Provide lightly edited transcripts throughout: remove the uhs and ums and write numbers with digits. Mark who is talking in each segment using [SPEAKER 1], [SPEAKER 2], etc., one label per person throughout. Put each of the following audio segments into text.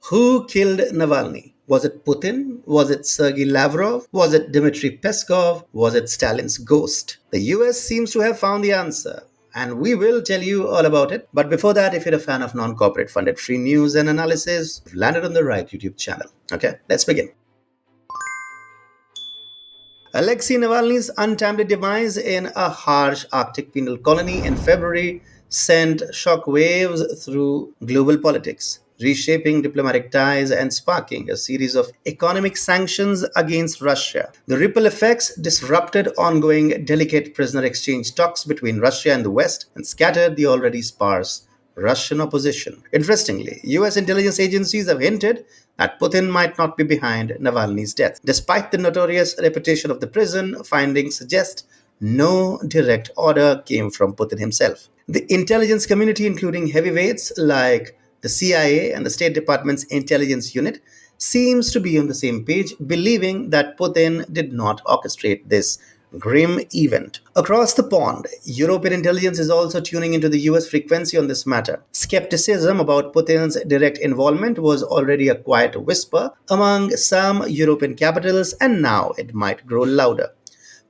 [SPEAKER 1] Who killed Navalny? Was it Putin? Was it Sergei Lavrov? Was it Dmitry Peskov? Was it Stalin's ghost? The US seems to have found the answer, and we will tell you all about it. But before that, if you're a fan of non-corporate funded free news and analysis, you've landed on the right YouTube channel. Okay, let's begin. Alexei Navalny's untimely demise in a harsh Arctic penal colony in February sent shockwaves through global politics, reshaping diplomatic ties and sparking a series of economic sanctions against Russia. The ripple effects disrupted ongoing delicate prisoner exchange talks between Russia and the West and scattered the already sparse Russian opposition. Interestingly, US intelligence agencies have hinted that Putin might not be behind Navalny's death. Despite the notorious reputation of the prison, findings suggest no direct order came from Putin himself. The intelligence community, including heavyweights like the CIA and the State Department's intelligence unit, seems to be on the same page, believing that Putin did not orchestrate this grim event. Across the pond, European intelligence is also tuning into the US frequency on this matter. Skepticism about Putin's direct involvement was already a quiet whisper among some European capitals, and now it might grow louder.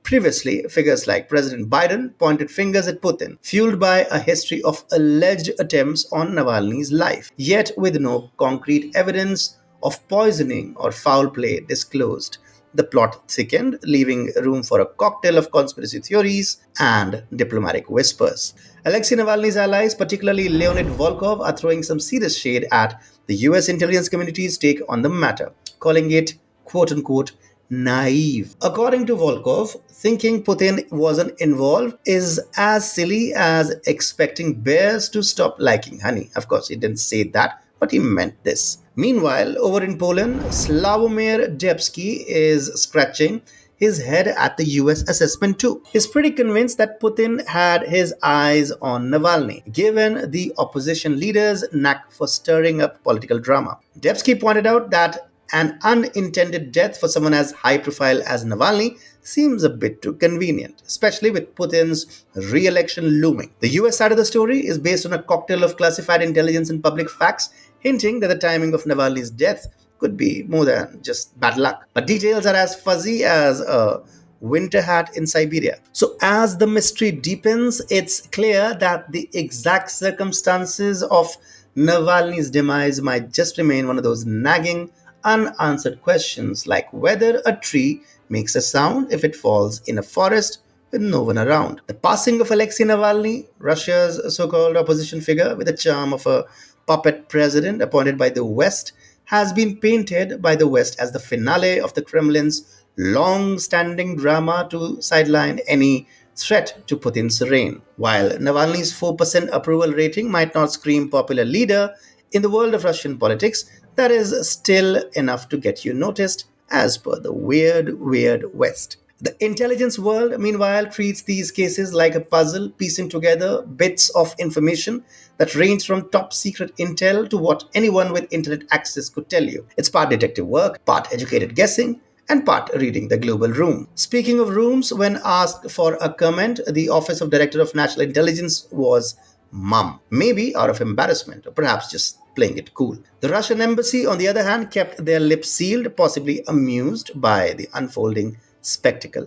[SPEAKER 1] Previously, figures like President Biden pointed fingers at Putin, fueled by a history of alleged attempts on Navalny's life, yet with no concrete evidence of poisoning or foul play disclosed. The plot thickened, leaving room for a cocktail of conspiracy theories and diplomatic whispers. Alexei Navalny's allies, particularly Leonid Volkov, are throwing some serious shade at the US intelligence community's take on the matter, calling it, quote unquote, naive. According to Volkov, thinking Putin wasn't involved is as silly as expecting bears to stop liking honey. Of course, he didn't say that, but he meant this. Meanwhile, over in Poland, Sławomir Dębski is scratching his head at the US assessment too. He's pretty convinced that Putin had his eyes on Navalny, given the opposition leader's knack for stirring up political drama. Dębski pointed out that an unintended death for someone as high profile as Navalny seems a bit too convenient, especially with Putin's re-election looming. The US side of the story is based on a cocktail of classified intelligence and public facts, hinting that the timing of Navalny's death could be more than just bad luck. But details are as fuzzy as a winter hat in Siberia. So as the mystery deepens, it's clear that the exact circumstances of Navalny's demise might just remain one of those nagging, unanswered questions, like whether a tree makes a sound if it falls in a forest with no one around. The passing of Alexei Navalny, Russia's so-called opposition figure with the charm of a puppet president appointed by the West, has been painted by the West as the finale of the Kremlin's long-standing drama to sideline any threat to Putin's reign. While Navalny's 4% approval rating might not scream popular leader, in the world of Russian politics, that is still enough to get you noticed, as per the weird West. The intelligence world, meanwhile, treats these cases like a puzzle, piecing together bits of information that range from top secret intel to what anyone with internet access could tell you. It's part detective work, part educated guessing, and part reading the global room. Speaking of rooms, when asked for a comment, the Office of Director of National Intelligence was mum, maybe out of embarrassment or perhaps just playing it cool. The Russian embassy, on the other hand, kept their lips sealed, possibly amused by the unfolding spectacle.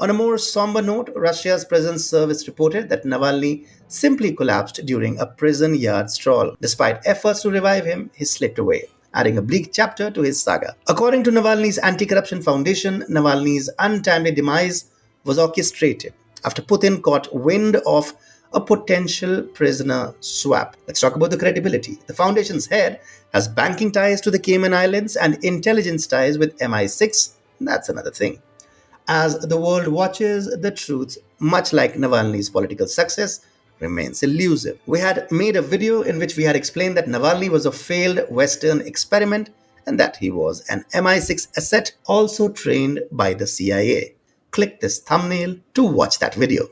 [SPEAKER 1] On a more somber note, Russia's presence service reported that Navalny simply collapsed during a prison yard stroll. Despite efforts to revive him, he slipped away, adding a bleak chapter to his saga. According to Navalny's Anti-Corruption Foundation, Navalny's untimely demise was orchestrated after Putin caught wind of a potential prisoner swap. Let's talk about the credibility. The foundation's head has banking ties to the Cayman Islands and intelligence ties with MI6. That's another thing. As the world watches, the truth, much like Navalny's political success, remains elusive. We had made a video in which we had explained that Navalny was a failed Western experiment and that he was an MI6 asset also trained by the CIA. Click this thumbnail to watch that video.